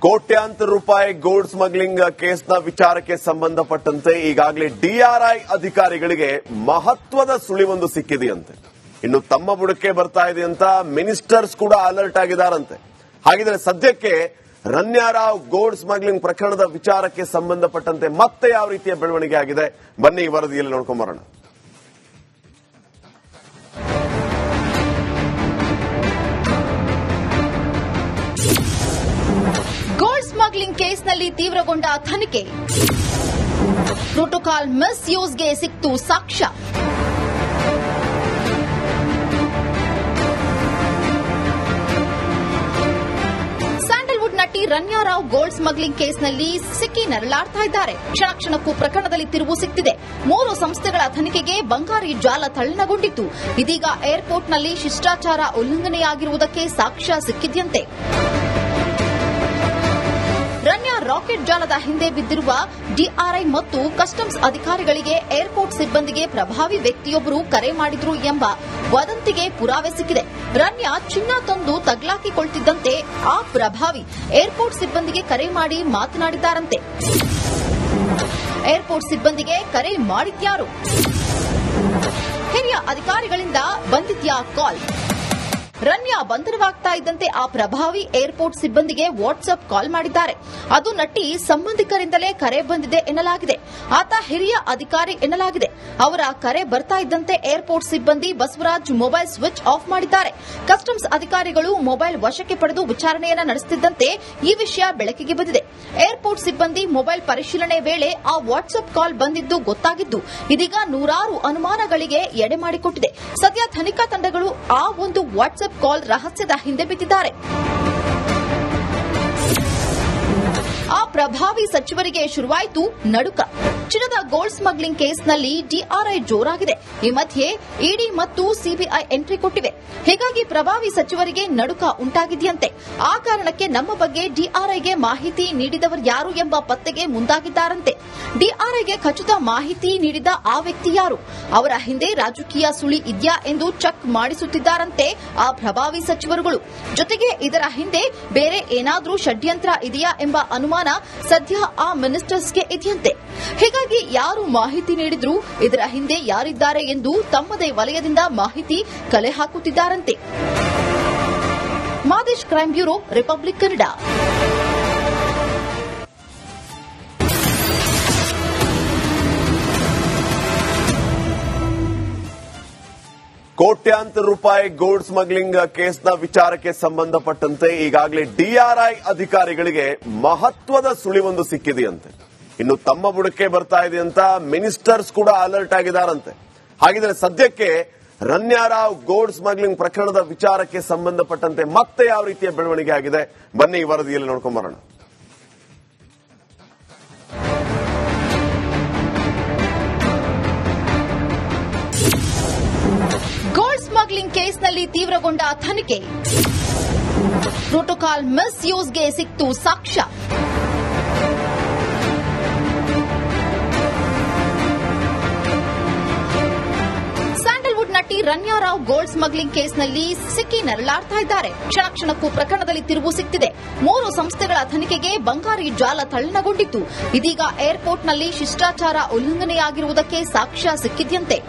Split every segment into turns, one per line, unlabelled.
ಕೋಟ್ಯಾಂತರ ರೂಪಾಯಿ gold smuggling ಕೇಸ್ನ ವಿಚಾರಕ್ಕೆ ಸಂಬಂಧಪಟ್ಟಂತೆ ಈಗಾಗಲೇ ಡಿಆರ್ಐ ಅಧಿಕಾರಿಗಳಿಗೆ ಮಹತ್ವದ ಸುಳಿವೊಂದು ಸಿಕ್ಕಿದೆಯಂತೆ. ಇನ್ನು ತಮ್ಮ ಬುಡಕ್ಕೆ ಬರ್ತಾ ಇದೆ ಅಂತ ಮಿನಿಸ್ಟರ್ಸ್ ಕೂಡ ಅಲರ್ಟ್ ಆಗಿದ್ದಾರಂತೆ. ಹಾಗಿದ್ರೆ ಸದ್ಯಕ್ಕೆ ರನ್ಯಾರಾವ್ ಗೋಲ್ಡ್ ಸ್ಮಗ್ಲಿಂಗ್ ಪ್ರಕರಣದ ವಿಚಾರಕ್ಕೆ ಸಂಬಂಧಪಟ್ಟಂತೆ ಮತ್ತೆ ಯಾವ ರೀತಿಯ ಬೆಳವಣಿಗೆ ಆಗಿದೆ, ಬನ್ನಿ ಈ ವರದಿಯಲ್ಲಿ ನೋಡ್ಕೊಂಡ್ ಬರೋಣ.
ಗೋಲ್ಡ್ ಸ್ಮಗ್ಲಿಂಗ್ ಕೇಸ್ನಲ್ಲಿ ತೀವ್ರಗೊಂಡ ತನಿಖೆ, ಪ್ರೋಟೋಕಾಲ್ ಮಿಸ್ಯೂಸ್ಗೆ ಸಿಕ್ತು ಸಾಕ್ಷ್ಯ. ಸ್ಯಾಂಡಲ್ವುಡ್ ನಟಿ ರನ್ಯಾರಾವ್ ಗೋಲ್ಡ್ ಸ್ಮಗ್ಲಿಂಗ್ ಕೇಸ್ನಲ್ಲಿ ಸಿಕ್ಕಿ ನರಳಾಡ್ತಾ ಇದ್ದಾರೆ. ಕ್ಷಣ ಕ್ಷಣಕ್ಕೂ ಪ್ರಕರಣದಲ್ಲಿ ತಿರುವು ಸಿಕ್ತಿದೆ. 3 ಸಂಸ್ಥೆಗಳ ತನಿಖೆಗೆ ಬಂಗಾರಿ ಜಾಲ ತಲ್ಲಣಗೊಂಡಿತ್ತು. ಇದೀಗ ಏರ್ಪೋರ್ಟ್ನಲ್ಲಿ ಶಿಷ್ಟಾಚಾರ ಉಲ್ಲಂಘನೆಯಾಗಿರುವುದಕ್ಕೆ ಸಾಕ್ಷ್ಯ ಸಿಕ್ಕಿದ್ಯಂತೆ. ರನ್ಯಾ ರಾಕೆಟ್ ಜಾಲದ ಹಿಂದೆ ಬಿದ್ದಿರುವ ಡಿಆರ್ಐ ಮತ್ತು ಕಸ್ಟಮ್ಸ್ ಅಧಿಕಾರಿಗಳಿಗೆ ಏರ್ಪೋರ್ಟ್ ಸಿಬ್ಬಂದಿಗೆ ಪ್ರಭಾವಿ ವ್ಯಕ್ತಿಯೊಬ್ಬರು ಕರೆ ಮಾಡಿದ್ರು ಎಂಬ ವದಂತಿಗೆ ಪುರಾವೆ ಸಿಕ್ಕಿದೆ. ರನ್ಯಾ ಚಿನ್ನ ತಂದು ತಗ್ಲಾಕಿಕೊಳ್ತಿದ್ದಂತೆ ಆ ಪ್ರಭಾವಿ ಏರ್ಪೋರ್ಟ್ ಸಿಬ್ಬಂದಿಗೆ ಕರೆ ಮಾಡಿ ಮಾತನಾಡಿದ್ದಾರಂತೆ. ಏರ್ಪೋರ್ಟ್ ಸಿಬ್ಬಂದಿಗೆ ಕರೆ ಮಾಡಿದ್ಯಾರು? ಹಿರಿಯ ಅಧಿಕಾರಿಗಳಿಂದ ಬಂದಿದ್ಯಾ ಕಾಲ್? ರನ್ಯಾ ಬಂಧನವಾಗ್ತಾ ಇದ್ದಂತೆ ಆ ಪ್ರಭಾವಿ ಏರ್ಪೋರ್ಟ್ ಸಿಬ್ಬಂದಿಗೆ ವಾಟ್ಸ್ಆಪ್ ಕಾಲ್ ಮಾಡಿದ್ದಾರೆ. ಅದು ನಟಿ ಸಂಬಂಧಿಕರಿಂದಲೇ ಕರೆ ಬಂದಿದೆ ಎನ್ನಲಾಗಿದೆ. ಆತ ಹಿರಿಯ ಅಧಿಕಾರಿ ಎನ್ನಲಾಗಿದೆ. ಅವರ ಕರೆ ಬರ್ತಾ ಇದ್ದಂತೆ ಏರ್ಪೋರ್ಟ್ ಸಿಬ್ಬಂದಿ ಬಸವರಾಜ್ ಮೊಬೈಲ್ ಸ್ವಿಚ್ ಆಫ್ ಮಾಡಿದ್ದಾರೆ. ಕಸ್ಟಮ್ಸ್ ಅಧಿಕಾರಿಗಳು ಮೊಬೈಲ್ ವಶಕ್ಕೆ ಪಡೆದು ವಿಚಾರಣೆಯನ್ನ ನಡೆಸುತ್ತಿದ್ದಂತೆ ಈ ವಿಷಯ ಬೆಳಕಿಗೆ ಬಂದಿದೆ. ಏರ್ಪೋರ್ಟ್ ಸಿಬ್ಬಂದಿ ಮೊಬೈಲ್ ಪರಿಶೀಲನೆ ವೇಳೆ ಆ ವಾಟ್ಸ್ಆಪ್ ಕಾಲ್ ಬಂದಿದ್ದು ಗೊತ್ತಾಗಿದ್ದು ಇದೀಗ ನೂರಾರು ಅನುಮಾನಗಳಿಗೆ ಎಡೆ ಮಾಡಿಕೊಟ್ಟಿದೆ. ಸದ್ಯ ತನಿಖಾ ತಂಡಗಳು ಆ ಒಂದು ವಾಟ್ಸ್ಆಪ್ ಕಾಲ್ ರಹಸ್ಯದ ಹಿಂದೆ ಬಿದ್ದಿದ್ದಾರೆ. ಆ ಪ್ರಭಾವಿ ಸಚಿವರಿಗೆ ಶುರುವಾಯಿತು ನಡುಕ. ಚಿನ್ನದ ಗೋಲ್ಡ್ ಸ್ಮಗ್ಲಿಂಗ್ ಕೇಸ್ನಲ್ಲಿ ಡಿಆರ್ಐ ಜೋರಾಗಿದೆ. ಈ ಮಧ್ಯೆ ಇಡಿ ಮತ್ತು ಸಿಬಿಐ ಎಂಟ್ರಿ ಕೊಟ್ಟಿವೆ. ಹೀಗಾಗಿ ಪ್ರಭಾವಿ ಸಚಿವರಿಗೆ ನಡುಕ ಉಂಟಾಗಿದೆಯಂತೆ. ಆ ಕಾರಣಕ್ಕೆ ನಮ್ಮ ಬಗ್ಗೆ ಡಿಆರ್ಐಗೆ ಮಾಹಿತಿ ನೀಡಿದವರು ಯಾರು ಎಂಬ ಪತ್ತೆಗೆ ಮುಂದಾಗಿದ್ದಾರಂತೆ. ಡಿಆರ್ಐಗೆ ಖಚಿತ ಮಾಹಿತಿ ನೀಡಿದ ಆ ವ್ಯಕ್ತಿ ಯಾರು, ಅವರ ಹಿಂದೆ ರಾಜಕೀಯ ಸುಳಿ ಇದೆಯಾ ಎಂದು ಚೆಕ್ ಮಾಡಿಸುತ್ತಿದ್ದಾರಂತೆ ಆ ಪ್ರಭಾವಿ ಸಚಿವರುಗಳು. ಜೊತೆಗೆ ಇದರ ಹಿಂದೆ ಬೇರೆ ಏನಾದರೂ ಷಡ್ಯಂತ್ರ ಇದೆಯಾ ಎಂಬ ಅನುಮಾನ ಸದ್ಯ ಆ ಮಿನಿಸ್ಟರ್ಸ್ಗೆ ಇದೆಯಂತೆ. ಹೀಗಾಗಿ ಯಾರು ಮಾಹಿತಿ ನೀಡಿದ್ರು, ಇದರ ಹಿಂದೆ ಯಾರಿದ್ದಾರೆ ಎಂದು ತಮ್ಮದೇ ವಲಯದಿಂದ ಮಾಹಿತಿ ಕಲೆ ಹಾಕುತ್ತಿದ್ದಾರಂತೆ. Madesh crime bureau, Republic Kannada.
ಕೋಟ್ಯಾಂತರ ರೂಪಾಯಿ ಗೋಲ್ಡ್ ಸ್ಮಗ್ಲಿಂಗ್ ಕೇಸ್ನ ವಿಚಾರಕ್ಕೆ ಸಂಬಂಧಪಟ್ಟಂತೆ ಈಗಾಗಲೇ ಡಿಆರ್ಐ ಅಧಿಕಾರಿಗಳಿಗೆ ಮಹತ್ವದ ಸುಳಿವೊಂದು ಸಿಕ್ಕಿದೆಯಂತೆ. ಇನ್ನು ತಮ್ಮ ಬುಡಕ್ಕೆ ಬರ್ತಾ ಇದೆ ಅಂತ ಮಿನಿಸ್ಟರ್ಸ್ ಕೂಡ ಅಲರ್ಟ್ ಆಗಿದ್ದಾರಂತೆ. ಹಾಗಿದ್ರೆ ಸದ್ಯಕ್ಕೆ ರನ್ಯಾರಾವ್ ಗೋಲ್ಡ್ ಸ್ಮಗ್ಲಿಂಗ್ ಪ್ರಕರಣದ ವಿಚಾರಕ್ಕೆ ಸಂಬಂಧಪಟ್ಟಂತೆ ಮತ್ತೆ ಯಾವ ರೀತಿಯ ಬೆಳವಣಿಗೆ ಆಗಿದೆ, ಬನ್ನಿ ಈ ವರದಿಯಲ್ಲಿ ನೋಡ್ಕೊಂಡ್ ಬರೋಣ.
ಗೋಲ್ಡ್ ಸ್ಮಗ್ಲಿಂಗ್ ಕೇಸ್ನಲ್ಲಿ ತೀವ್ರಗೊಂಡ ತನಿಖೆ, ಪ್ರೋಟೋಕಾಲ್ ಮಿಸ್ಯೂಸ್ಗೆ ಸಿಕ್ತು ಸಾಕ್ಷ್ಯ. ಸ್ಯಾಂಡಲ್ವುಡ್ ನಟಿ ರನ್ಯಾರಾವ್ ಗೋಲ್ಡ್ ಸ್ಮಗ್ಲಿಂಗ್ ಕೇಸ್ನಲ್ಲಿ ಸಿಕ್ಕಿ ನರಳಾಡ್ತಾ ಇದ್ದಾರೆ. ಕ್ಷಣ ಕ್ಷಣಕ್ಕೂ ಪ್ರಕರಣದಲ್ಲಿ ತಿರುವು ಸಿಕ್ತಿದೆ. 3 ಸಂಸ್ಥೆಗಳ ತನಿಖೆಗೆ ಬಂಗಾರಿ ಜಾಲ ತಲ್ಲಣಗೊಂಡಿತ್ತು. ಇದೀಗ ಏರ್ಪೋರ್ಟ್ನಲ್ಲಿ ಶಿಷ್ಟಾಚಾರ ಉಲ್ಲಂಘನೆಯಾಗಿರುವುದಕ್ಕೆ ಸಾಕ್ಷ್ಯ ಸಿಕ್ಕಿದ್ಯಂತೆ.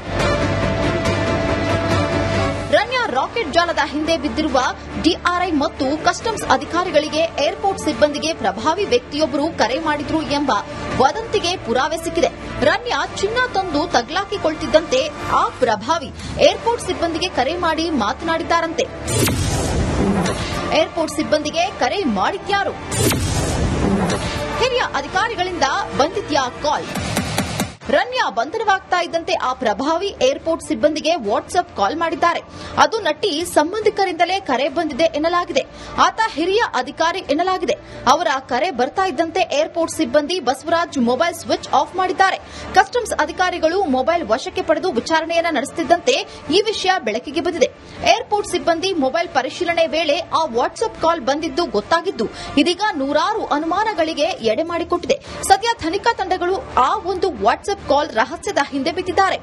ರನ್ಯಾ ರಾಕೆಟ್ ಜಾಲದ ಹಿಂದೆ ಬಿದ್ದಿರುವ ಡಿಆರ್ಐ ಮತ್ತು ಕಸ್ಟಮ್ಸ್ ಅಧಿಕಾರಿಗಳಿಗೆ ಏರ್ಪೋರ್ಟ್ ಸಿಬ್ಬಂದಿಗೆ ಪ್ರಭಾವಿ ವ್ಯಕ್ತಿಯೊಬ್ಬರು ಕರೆ ಮಾಡಿದ್ರು ಎಂಬ ವದಂತಿಗೆ ಪುರಾವೆ ಸಿಕ್ಕಿದೆ. ರನ್ಯಾ ಚಿನ್ನ ತಂದು ತಗ್ಲಾಕಿಕೊಳ್ತಿದ್ದಂತೆ ಆ ಪ್ರಭಾವಿ ಏರ್ಪೋರ್ಟ್ ಸಿಬ್ಬಂದಿಗೆ ಕರೆ ಮಾಡಿ ಮಾತನಾಡಿದ್ದಾರಂತೆ. ಏರ್ಪೋರ್ಟ್ ಸಿಬ್ಬಂದಿಗೆ ಕರೆ ಮಾಡಿದ್ಯಾರು? ಹಿರಿಯ ಅಧಿಕಾರಿಗಳಿಂದ ಬಂದಿದ್ಯಾ ಕಾಲ್? ರನ್ಯಾ ಬಂಧನವಾಗ್ತಾ ಇದ್ದಂತೆ ಆ ಪ್ರಭಾವಿ ಏರ್ಪೋರ್ಟ್ ಸಿಬ್ಬಂದಿಗೆ ವಾಟ್ಸ್ಆಪ್ ಕಾಲ್ ಮಾಡಿದ್ದಾರೆ. ಅದು ನಟಿ ಸಂಬಂಧಿಕರಿಂದಲೇ ಕರೆ ಬಂದಿದೆ ಎನ್ನಲಾಗಿದೆ. ಆತ ಹಿರಿಯ ಅಧಿಕಾರಿ ಎನ್ನಲಾಗಿದೆ. ಅವರ ಕರೆ ಬರ್ತಾ ಇದ್ದಂತೆ ಏರ್ಪೋರ್ಟ್ ಸಿಬ್ಬಂದಿ ಬಸವರಾಜ್ ಮೊಬೈಲ್ ಸ್ವಿಚ್ ಆಫ್ ಮಾಡಿದ್ದಾರೆ. ಕಸ್ಟಮ್ಸ್ ಅಧಿಕಾರಿಗಳು ಮೊಬೈಲ್ ವಶಕ್ಕೆ ಪಡೆದು ವಿಚಾರಣೆಯನ್ನ ನಡೆಸುತ್ತಿದ್ದಂತೆ ಈ ವಿಷಯ ಬೆಳಕಿಗೆ ಬಂದಿದೆ. ಏರ್ಪೋರ್ಟ್ ಸಿಬ್ಬಂದಿ ಮೊಬೈಲ್ ಪರಿಶೀಲನೆ ವೇಳೆ ಆ ವಾಟ್ಸ್ಆಪ್ ಕಾಲ್ ಬಂದಿದ್ದು ಗೊತ್ತಾಗಿದ್ದು ಇದೀಗ ನೂರಾರು ಅನುಮಾನಗಳಿಗೆ ಎಡೆ ಮಾಡಿಕೊಟ್ಟಿದೆ. ಸದ್ಯ ತನಿಖಾ ತಂಡಗಳು ಆ ಒಂದು ವಾಟ್ಸ್ಆಪ್ ಕಾಲ್ ರಹಸ್ಯದ ಹಿಂದೆ ಬಿದ್ದಿದ್ದಾರೆ.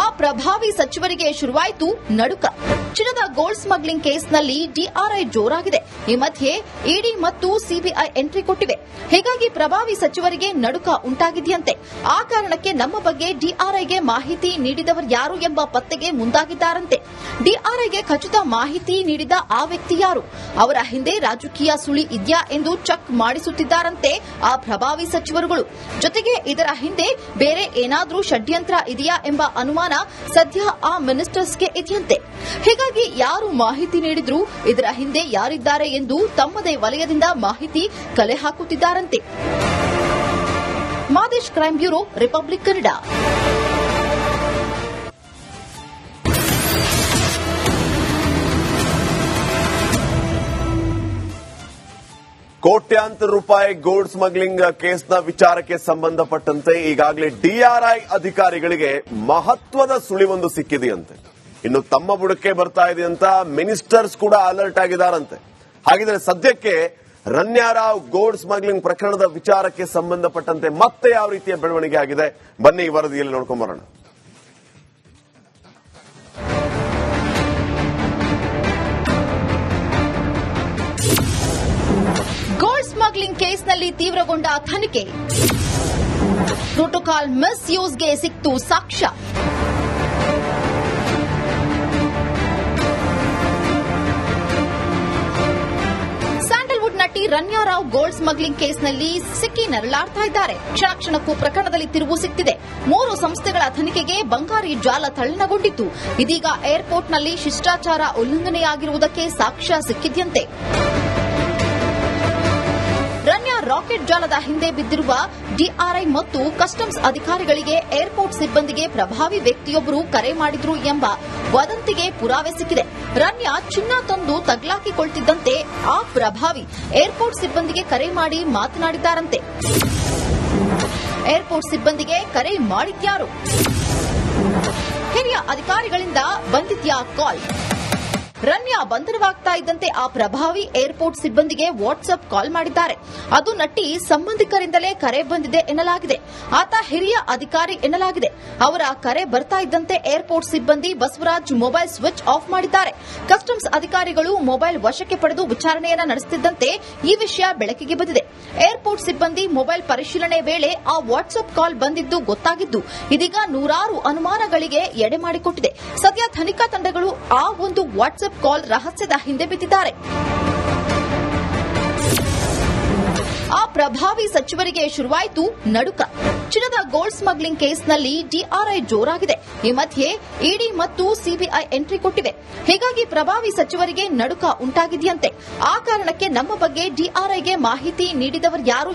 ಆ ಪ್ರಭಾವಿ ಸಚಿವರಿಗೆ ಶುರುವಾಯಿತು ನಡುಕ. ಚಿನ್ನದ ಗೋಲ್ಡ್ ಸ್ಮಗ್ಲಿಂಗ್ ಕೇಸ್ನಲ್ಲಿ ಡಿಆರ್ಐ ಜೋರಾಗಿದೆ. ಈ ಮಧ್ಯೆ ಇಡಿ ಮತ್ತು ಸಿಬಿಐ ಎಂಟ್ರಿ ಕೊಟ್ಟಿವೆ. ಹೀಗಾಗಿ ಪ್ರಭಾವಿ ಸಚಿವರಿಗೆ ನಡುಕ ಉಂಟಾಗಿದೆಯಂತೆ. ಆ ಕಾರಣಕ್ಕೆ ನಮ್ಮ ಬಗ್ಗೆ ಡಿಆರ್ಐಗೆ ಮಾಹಿತಿ ನೀಡಿದವರು ಯಾರು ಎಂಬ ಪತ್ತೆಗೆ ಮುಂದಾಗಿದ್ದಾರಂತೆ. ಡಿಆರ್ಐಗೆ ಖಚಿತ ಮಾಹಿತಿ ನೀಡಿದ ಆ ವ್ಯಕ್ತಿ ಯಾರು, ಅವರ ಹಿಂದೆ ರಾಜಕೀಯ ಸುಳಿ ಇದೆಯಾ ಎಂದು ಚೆಕ್ ಮಾಡಿಸುತ್ತಿದ್ದಾರಂತೆ ಆ ಪ್ರಭಾವಿ ಸಚಿವರುಗಳು. ಜೊತೆಗೆ ಇದರ ಹಿಂದೆ ಬೇರೆ ಏನಾದರೂ ಷಡ್ಯಂತ್ರ ಇದೆಯಾ ಎಂಬ ಅನುಮಾನ ಸದ್ಯ ಆ ಮಿನಿಸ್ಟರ್ಸ್ಗೆ ಇದೆಯಂತೆ. ಹೀಗಾಗಿ ಯಾರು ಮಾಹಿತಿ ನೀಡಿದ್ರು, ಇದರ ಹಿಂದೆ ಯಾರಿದ್ದಾರೆ ಎಂದು ತಮ್ಮದೇ ವಲಯದಿಂದ ಮಾಹಿತಿ ಕಲೆ ಹಾಕುತ್ತಿದ್ದಾರಂತೆ. Madesh crime bureau, Republic Kannada.
ಕೋಟ್ಯಾಂತರ ರೂಪಾಯಿ ಗೋಲ್ಡ್ ಸ್ಮಗ್ಲಿಂಗ್ ಕೇಸ್ನ ವಿಚಾರಕ್ಕೆ ಸಂಬಂಧಪಟ್ಟಂತೆ ಈಗಾಗಲೇ ಡಿಆರ್ಐ ಅಧಿಕಾರಿಗಳಿಗೆ ಮಹತ್ವದ ಸುಳಿವೊಂದು ಸಿಕ್ಕಿದೆಯಂತೆ. ಇನ್ನು ತಮ್ಮ ಬುಡಕ್ಕೆ ಬರ್ತಾ ಇದೆ ಅಂತ ಮಿನಿಸ್ಟರ್ಸ್ ಕೂಡ ಅಲರ್ಟ್ ಆಗಿದ್ದಾರಂತೆ. ಹಾಗಿದ್ರೆ ಸದ್ಯಕ್ಕೆ ರನ್ಯಾರಾವ್ ಗೋಲ್ಡ್ ಸ್ಮಗ್ಲಿಂಗ್ ಪ್ರಕರಣದ ವಿಚಾರಕ್ಕೆ ಸಂಬಂಧಪಟ್ಟಂತೆ ಮತ್ತೆ ಯಾವ ರೀತಿಯ ಬೆಳವಣಿಗೆ ಆಗಿದೆ, ಬನ್ನಿ ಈ ವರದಿಯಲ್ಲಿ ನೋಡ್ಕೊಂಡ್ ಬರೋಣ.
ಗೋಲ್ಡ್ ಸ್ಮಗ್ಲಿಂಗ್ ಕೇಸ್ನಲ್ಲಿ ತೀವ್ರಗೊಂಡ ತನಿಖೆ. ಪ್ರೋಟೋಕಾಲ್ ಮಿಸ್ಯೂಸ್ಗೆ ಸಿಕ್ತು ಸಾಕ್ಷ್ಯ. ಸ್ಯಾಂಡಲ್ವುಡ್ ನಟಿ ರನ್ಯಾರಾವ್ ಗೋಲ್ಡ್ ಸ್ಮಗ್ಲಿಂಗ್ ಕೇಸ್ನಲ್ಲಿ ಸಿಕ್ಕಿ ನರಳಾಡ್ತಾ ಇದ್ದಾರೆ. ಕ್ಷಣ ಕ್ಷಣಕ್ಕೂ ಪ್ರಕರಣದಲ್ಲಿ ತಿರುವು ಸಿಕ್ತಿದೆ. 3 ಸಂಸ್ಥೆಗಳ ತನಿಖೆಗೆ ಬಂಗಾರಿ ಜಾಲ ತಲ್ಲಣಗೊಂಡಿತ್ತು. ಇದೀಗ ಏರ್ಪೋರ್ಟ್ನಲ್ಲಿ ಶಿಷ್ಟಾಚಾರ ಉಲ್ಲಂಘನೆಯಾಗಿರುವುದಕ್ಕೆ ಸಾಕ್ಷ್ಯ ಸಿಕ್ಕಿದ್ಯಂತೆ. ರನ್ಯಾ ರಾಕೆಟ್ ಜಾಲದ ಹಿಂದೆ ಬಿದ್ದಿರುವ ಡಿಆರ್ಐ ಮತ್ತು ಕಸ್ಟಮ್ಸ್ ಅಧಿಕಾರಿಗಳಿಗೆ ಏರ್ಪೋರ್ಟ್ ಸಿಬ್ಬಂದಿಗೆ ಪ್ರಭಾವಿ ವ್ಯಕ್ತಿಯೊಬ್ಬರು ಕರೆ ಮಾಡಿದ್ರು ಎಂಬ ವದಂತಿಗೆ ಪುರಾವೆ ಸಿಕ್ಕಿದೆ. ರನ್ಯಾ ಚಿನ್ನ ತಂದು ತಗ್ಲಾಕಿಕೊಳ್ತಿದ್ದಂತೆ ಆ ಪ್ರಭಾವಿ ಏರ್ಪೋರ್ಟ್ ಸಿಬ್ಬಂದಿಗೆ ಕರೆ ಮಾಡಿ ಮಾತನಾಡಿದ್ದಾರಂತೆ. ಏರ್ಪೋರ್ಟ್ ಸಿಬ್ಬಂದಿಗೆ ಕರೆ ಮಾಡಿದ್ಯಾರು? ಹಿರಿಯ ಅಧಿಕಾರಿಗಳಿಂದ ಬಂದಿದ್ಯಾ ಕಾಲ್? ರನ್ಯಾ ಬಂಧನವಾಗ್ತಾ ಇದ್ದಂತೆ ಆ ಪ್ರಭಾವಿ ಏರ್ಪೋರ್ಟ್ ಸಿಬ್ಬಂದಿಗೆ ವಾಟ್ಸ್ಆಪ್ ಕಾಲ್ ಮಾಡಿದ್ದಾರೆ. ಅದು ನಟಿ ಸಂಬಂಧಿಕರಿಂದಲೇ ಕರೆ ಬಂದಿದೆ ಎನ್ನಲಾಗಿದೆ. ಆತ ಹಿರಿಯ ಅಧಿಕಾರಿ ಎನ್ನಲಾಗಿದೆ. ಅವರ ಕರೆ ಬರ್ತಾ ಇದ್ದಂತೆ ಏರ್ಪೋರ್ಟ್ ಸಿಬ್ಬಂದಿ ಬಸವರಾಜ್ ಮೊಬೈಲ್ ಸ್ವಿಚ್ ಆಫ್ ಮಾಡಿದ್ದಾರೆ. ಕಸ್ಟಮ್ಸ್ ಅಧಿಕಾರಿಗಳು ಮೊಬೈಲ್ ವಶಕ್ಕೆ ಪಡೆದು ವಿಚಾರಣೆಯನ್ನ ನಡೆಸುತ್ತಿದ್ದಂತೆ ಈ ವಿಷಯ ಬೆಳಕಿಗೆ ಬಂದಿದೆ. ಏರ್ಪೋರ್ಟ್ ಸಿಬ್ಬಂದಿ ಮೊಬೈಲ್ ಪರಿಶೀಲನೆ ವೇಳೆ ಆ ವಾಟ್ಸ್ಆಪ್ ಕಾಲ್ ಬಂದಿದ್ದು ಗೊತ್ತಾಗಿದ್ದು ಇದೀಗ ನೂರಾರು ಅನುಮಾನಗಳಿಗೆ ಎಡೆ ಮಾಡಿಕೊಟ್ಟಿದೆ. ಸದ್ಯ ತನಿಖಾ ತಂಡಗಳು ಆ ಒಂದು ವಾಟ್ಸ್ಆಪ್ ಕಾಲ್ ರಹಸ್ಯದ ಹಿಂದೆ ಬಿದ್ದಿದ್ದಾರೆ. ಆ ಪ್ರಭಾವಿ ಸಚಿವರಿಗೆ ಶುರುವಾಯಿತು ನಡುಕ. ಚಿನ್ನದ ಗೋಲ್ಡ್ ಸ್ಮಗ್ಲಿಂಗ್ ಕೇಸ್ನಲ್ಲಿ ಡಿಆರ್ಐ ಜೋರಾಗಿದೆ. ಈ ಮಧ್ಯೆ ಇಡಿ ಮತ್ತು ಸಿಬಿಐ ಎಂಟ್ರಿ ಕೊಟ್ಟಿವೆ. ಹೀಗಾಗಿ ಪ್ರಭಾವಿ ಸಚಿವರಿಗೆ ನಡುಕ ಉಂಟಾಗಿದೆಯಂತೆ. ಆ ಕಾರಣಕ್ಕೆ ನಮ್ಮ ಬಗ್ಗೆ ಡಿಆರ್ಐಗೆ ಮಾಹಿತಿ ನೀಡಿದವರು ಯಾರು